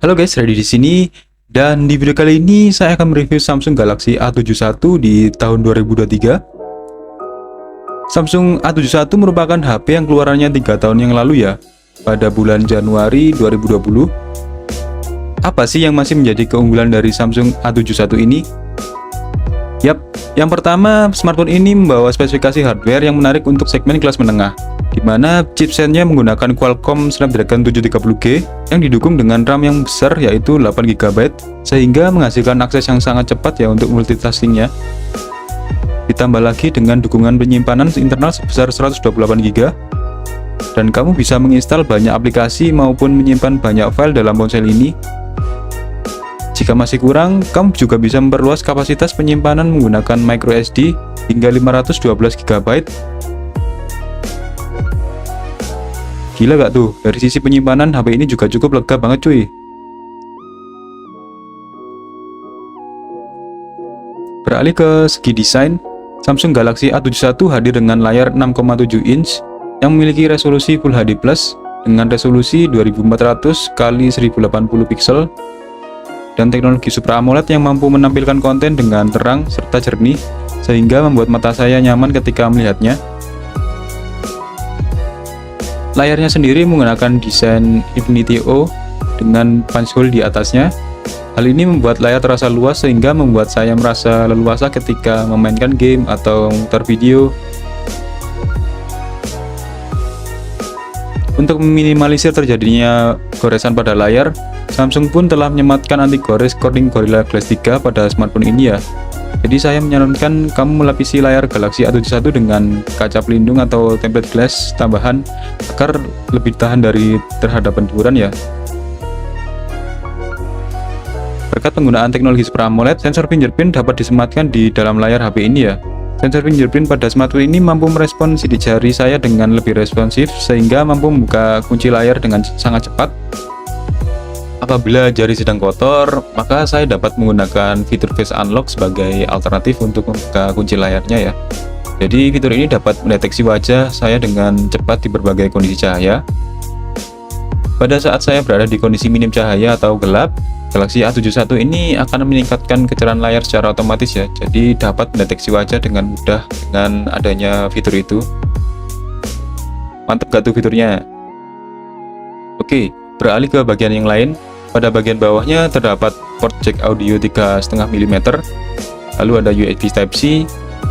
Halo guys, ready di sini. Dan di video kali ini saya akan mereview Samsung Galaxy A71 di tahun 2023. Samsung A71 merupakan HP yang keluarannya 3 tahun yang lalu ya, pada bulan Januari 2020. Apa sih yang masih menjadi keunggulan dari Samsung A71 ini? Yap, yang pertama, smartphone ini membawa spesifikasi hardware yang menarik untuk segmen kelas menengah, di mana chipsetnya menggunakan Qualcomm Snapdragon 730G yang didukung dengan RAM yang besar yaitu 8GB, sehingga menghasilkan akses yang sangat cepat ya untuk multitaskingnya. Ditambah lagi dengan dukungan penyimpanan internal sebesar 128GB, dan kamu bisa menginstal banyak aplikasi maupun menyimpan banyak file dalam ponsel ini. Jika masih kurang, kamu juga bisa memperluas kapasitas penyimpanan menggunakan microSD hingga 512GB. Gila gak tuh, dari sisi penyimpanan HP ini juga cukup lega banget cuy. Beralih ke segi desain, Samsung Galaxy A71 hadir dengan layar 6,7 inch yang memiliki resolusi Full HD+ dengan resolusi 2400x1080 pixel dan teknologi Super AMOLED yang mampu menampilkan konten dengan terang serta jernih, sehingga membuat mata saya nyaman ketika melihatnya. Layarnya sendiri menggunakan desain Infinity O dengan punch hole di atasnya. Hal ini membuat layar terasa luas sehingga membuat saya merasa leluasa ketika memainkan game atau memutar video. Untuk meminimalisir terjadinya goresan pada layar, Samsung pun telah menyematkan anti-gores Corning Gorilla Glass 3 pada smartphone ini ya. Jadi saya menyarankan kamu melapisi layar Galaxy A71 dengan kaca pelindung atau tempered glass tambahan agar lebih tahan terhadap benturan ya. Berkat penggunaan teknologi Super AMOLED, sensor fingerprint dapat disematkan di dalam layar HP ini ya. Sensor fingerprint pada smartphone ini mampu merespon sidik jari saya dengan lebih responsif, sehingga mampu membuka kunci layar dengan sangat cepat. Apabila jari sedang kotor, maka saya dapat menggunakan fitur Face Unlock sebagai alternatif untuk membuka kunci layarnya ya. Jadi fitur ini dapat mendeteksi wajah saya dengan cepat di berbagai kondisi cahaya. Pada saat saya berada di kondisi minim cahaya atau gelap, Galaxy A71 ini akan meningkatkan kecerahan layar secara otomatis ya. Jadi dapat mendeteksi wajah dengan mudah dengan adanya fitur itu. Mantap gak tuh fiturnya? Oke, beralih ke bagian yang lain. Pada bagian bawahnya terdapat port jack audio 3,5 mm, lalu ada USB Type-C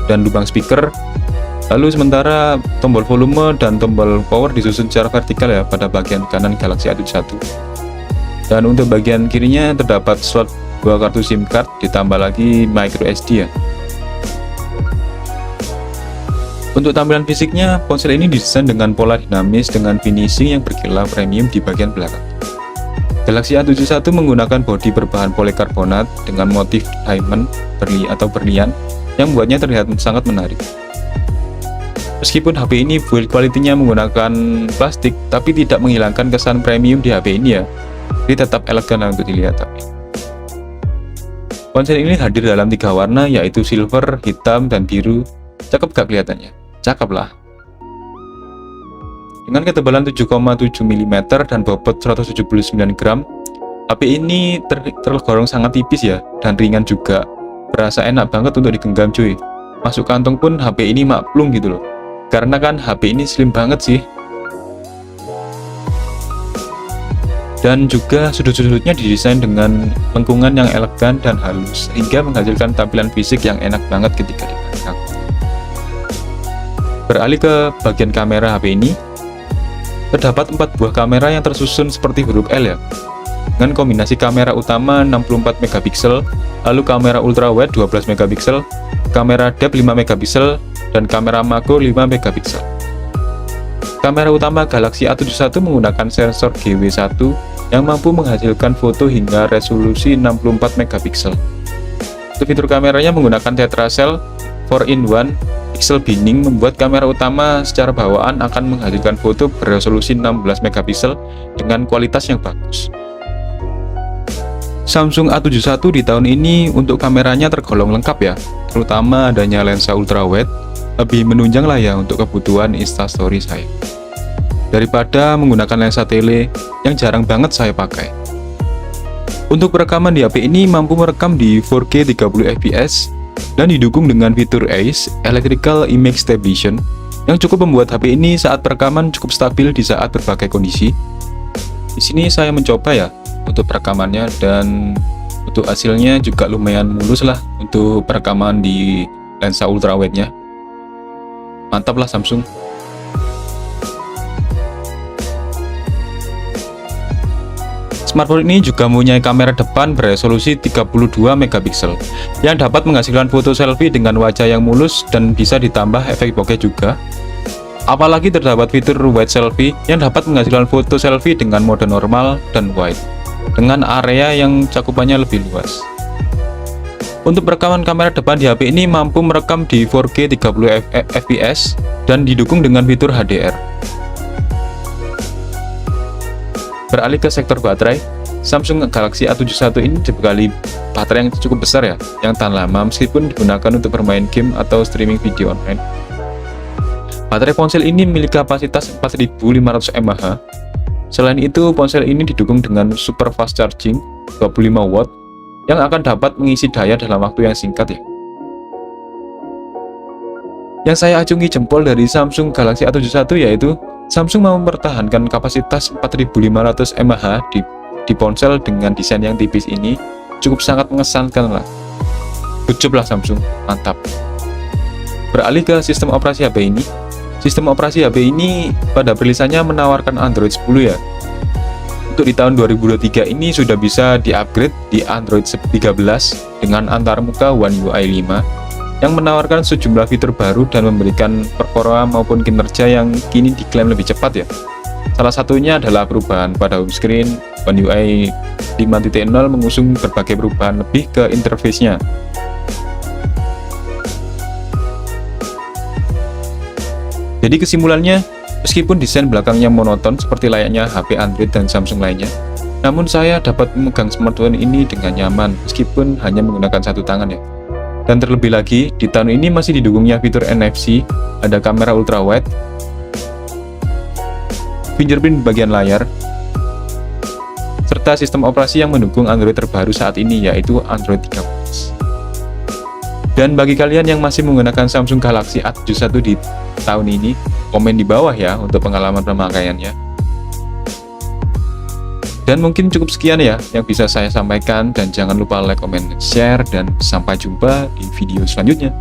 dan lubang speaker. Lalu sementara tombol volume dan tombol power disusun secara vertikal ya pada bagian kanan Galaxy A71. Dan untuk bagian kirinya terdapat slot 2 kartu SIM card ditambah lagi microSD ya. Untuk tampilan fisiknya, ponsel ini didesain dengan pola dinamis dengan finishing yang berkilau premium di bagian belakang. Galaxy A71 menggunakan bodi berbahan polikarbonat dengan motif diamond atau berlian yang membuatnya terlihat sangat menarik. Meskipun HP ini build quality-nya menggunakan plastik, tapi tidak menghilangkan kesan premium di HP ini ya. Jadi tetap elegan untuk dilihat tapi. Ponsel ini hadir dalam 3 warna yaitu silver, hitam, dan biru. Cakep gak kelihatannya? Cakep lah. Dengan ketebalan 7,7 mm dan bobot 179 gram, HP ini tergolong sangat tipis ya, dan ringan juga. Berasa enak banget untuk digenggam cuy. Masuk kantong pun HP ini maklum gitu loh. Karena kan HP ini slim banget sih. Dan juga sudut-sudutnya didesain dengan lengkungan yang elegan dan halus, sehingga menghasilkan tampilan fisik yang enak banget ketika dipandang. Beralih ke bagian kamera HP ini, terdapat 4 buah kamera yang tersusun seperti huruf L ya, dengan kombinasi kamera utama 64 megapiksel, lalu kamera ultrawide 12 megapiksel, kamera depth 5 megapiksel, dan kamera makro 5 megapiksel. Kamera utama Galaxy A71 menggunakan sensor GW1 yang mampu menghasilkan foto hingga resolusi 64 megapiksel. Untuk fitur kameranya menggunakan tetracell 4-in-1 pixel binning, membuat kamera utama secara bawaan akan menghasilkan foto beresolusi 16 megapiksel dengan kualitas yang bagus. Samsung A71 di tahun ini untuk kameranya tergolong lengkap ya, terutama adanya lensa ultrawide, lebih menunjang lah ya untuk kebutuhan instastory saya. daripada menggunakan lensa tele yang jarang banget saya pakai. Untuk perekaman di HP ini mampu merekam di 4K 30 fps dan didukung dengan fitur AIS Electrical Image Stabilization yang cukup membuat HP ini saat perekaman cukup stabil di saat berbagai kondisi. Di sini saya mencoba ya untuk perekamannya, dan untuk hasilnya juga lumayan mulus lah untuk perekaman di lensa ultrawide-nya. Mantap lah Samsung. Smartphone ini juga mempunyai kamera depan beresolusi 32 megapiksel yang dapat menghasilkan foto selfie dengan wajah yang mulus dan bisa ditambah efek bokeh juga. Apalagi terdapat fitur wide selfie yang dapat menghasilkan foto selfie dengan mode normal dan wide dengan area yang cakupannya lebih luas. Untuk perekaman kamera depan di HP ini mampu merekam di 4K 30 fps dan didukung dengan fitur HDR. Beralih ke sektor baterai, Samsung Galaxy A71 ini dibekali baterai yang cukup besar ya, yang tahan lama meskipun digunakan untuk bermain game atau streaming video online. Baterai ponsel ini memiliki kapasitas 4500 mAh. Selain itu, ponsel ini didukung dengan super fast charging 25 watt yang akan dapat mengisi daya dalam waktu yang singkat ya. Yang saya acungi jempol dari Samsung Galaxy A71 yaitu Samsung mau mempertahankan kapasitas 4500 mAh di ponsel dengan desain yang tipis ini. Cukup sangat mengesankan lah. Good job lah Samsung, mantap. Beralih ke sistem operasi HP ini. Sistem operasi HP ini pada perilisannya menawarkan Android 10 ya. Untuk di tahun 2023 ini sudah bisa di-upgrade di Android 13 dengan antarmuka One UI 5 yang menawarkan sejumlah fitur baru dan memberikan performa maupun kinerja yang kini diklaim lebih cepat ya. Salah satunya adalah perubahan pada home screen. One UI 5.0 mengusung berbagai perubahan lebih ke interface-nya. Jadi kesimpulannya, meskipun desain belakangnya monoton seperti layaknya HP Android dan Samsung lainnya, namun saya dapat memegang smartphone ini dengan nyaman meskipun hanya menggunakan satu tangan ya. Dan terlebih lagi, di tahun ini masih didukungnya fitur NFC, ada kamera ultrawide, fingerprint di bagian layar, serta sistem operasi yang mendukung Android terbaru saat ini yaitu Android 13. Dan bagi kalian yang masih menggunakan Samsung Galaxy A71 di tahun ini, komen di bawah ya untuk pengalaman pemakaiannya. Dan mungkin cukup sekian ya yang bisa saya sampaikan, dan jangan lupa like, comment, share, dan sampai jumpa di video selanjutnya.